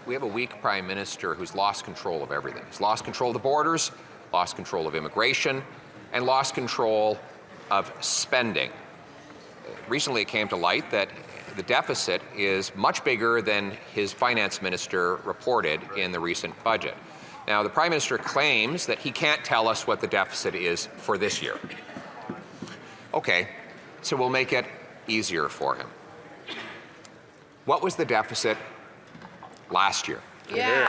we have a weak prime minister who's lost control of everything. He's lost control of the borders, lost control of immigration, and lost control of spending. Recently, it came to light that the deficit is much bigger than his finance minister reported in the recent budget. Now, the Prime Minister claims that he can't tell us what the deficit is for this year. Okay, so we'll make it easier for him. What was the deficit last year? Yeah.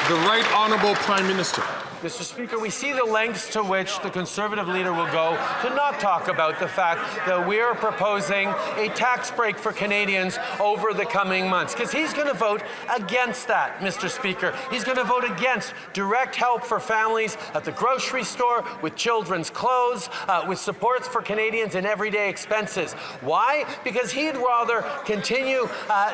The Right Honourable Prime Minister. Mr. Speaker, we see the lengths to which the Conservative leader will go to not talk about the fact that we are proposing a tax break for Canadians over the coming months, because he's going to vote against that, Mr. Speaker. He's going to vote against direct help for families at the grocery store, with children's clothes, with supports for Canadians in everyday expenses. Why? Because he'd rather continue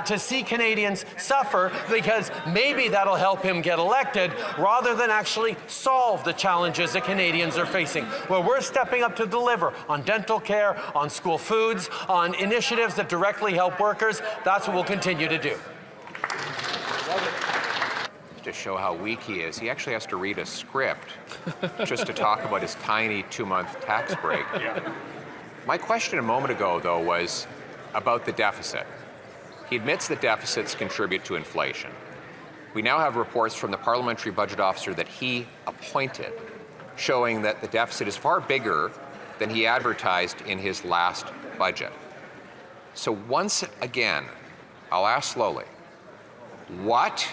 to see Canadians suffer, because maybe that'll help him get elected, rather than actually solve the challenges that Canadians are facing. Well, we're stepping up to deliver on dental care, on school foods, on initiatives that directly help workers. That's what we'll continue to do. To show how weak he is, he actually has to read a script just to talk about his tiny 2-month tax break. My question a moment ago, though, was about the deficit. He admits that deficits contribute to inflation. We now have reports from the Parliamentary Budget Officer that he appointed showing that the deficit is far bigger than he advertised in his last budget. So once again, I'll ask slowly, what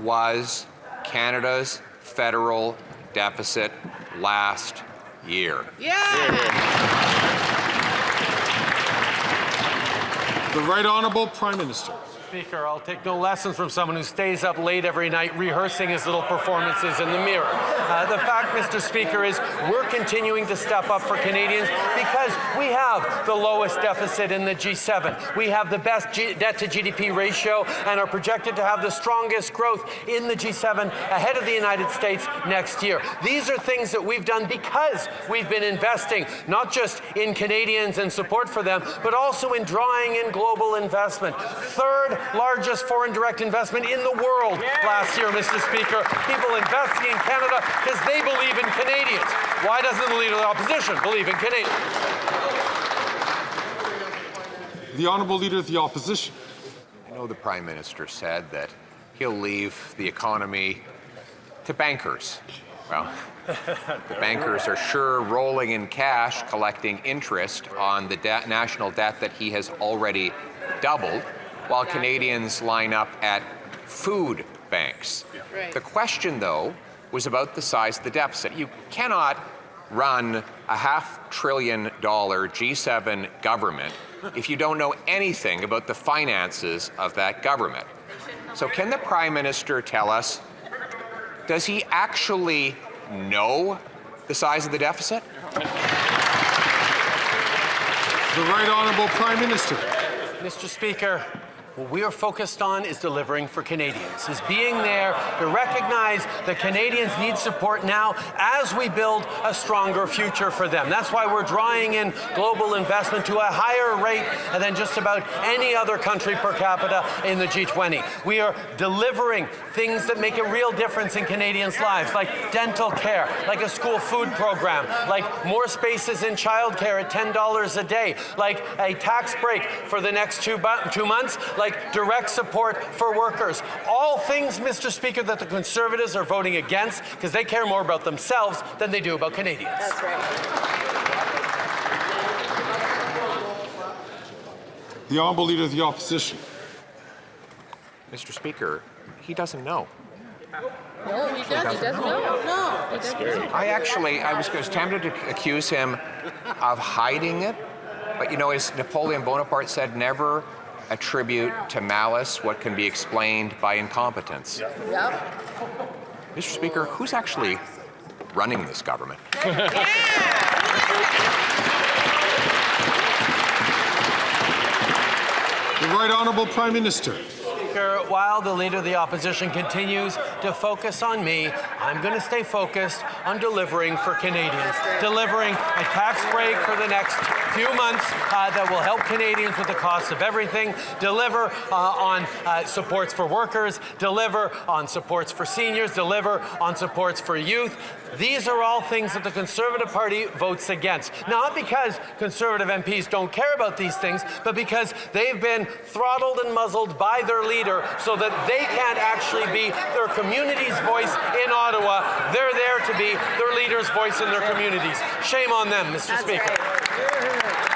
was Canada's federal deficit last year? The Right Honourable Prime Minister. Speaker, I'll take no lessons from someone who stays up late every night rehearsing his little performances in the mirror. The fact, Mr. Speaker, is we're continuing to step up for Canadians because we have the lowest deficit in the G7. We have the best debt-to-GDP ratio and are projected to have the strongest growth in the G7 ahead of the United States next year. These are things that we've done because we've been investing not just in Canadians and support for them, but also in drawing in global investment. Third largest foreign direct investment in the world last year, Mr. Speaker. People investing in Canada because they believe in Canadians. Why doesn't the Leader of the Opposition believe in Canadians? The Honourable Leader of the Opposition. I know the Prime Minister said that he'll leave the economy to bankers. Well, the bankers are sure rolling in cash, collecting interest on the national debt that he has already doubled, while Canadians line up at food banks. Right. The question, though, was about the size of the deficit. You cannot run a $500 billion G7 government if you don't know anything about the finances of that government. So can the Prime Minister tell us, does he actually know the size of the deficit? The Right Honourable Prime Minister. Mr. Speaker, what we are focused on is delivering for Canadians, is being there to recognize that Canadians need support now as we build a stronger future for them. That's why we're drawing in global investment to a higher rate than just about any other country per capita in the G20. We are delivering things that make a real difference in Canadians' lives, like dental care, like a school food program, like more spaces in childcare at $10 a day, like a tax break for the next two months, like direct support for workers. All things, Mr. Speaker, that the Conservatives are voting against because they care more about themselves than they do about Canadians. That's right. The Honourable Leader of the Opposition. Mr. Speaker, he doesn't know. No, he doesn't. He doesn't know. No. That's scary. I was tempted to accuse him of hiding it, but you know, as Napoleon Bonaparte said, never attribute to malice what can be explained by incompetence. Yep. Mr. Speaker, who's actually running this government? The Right Honourable Prime Minister. Speaker, while the Leader of the Opposition continues to focus on me, I'm going to stay focused on delivering for Canadians, delivering a tax break for the next few months that will help Canadians with the cost of everything, deliver on supports for workers, deliver on supports for seniors, deliver on supports for youth. These are all things that the Conservative Party votes against. Not because Conservative MPs don't care about these things, but because they've been throttled and muzzled by their leader so that they can't actually be their community's voice in Ottawa. They're there to be their leader's voice in their communities. Shame on them, Mr. Speaker. Right.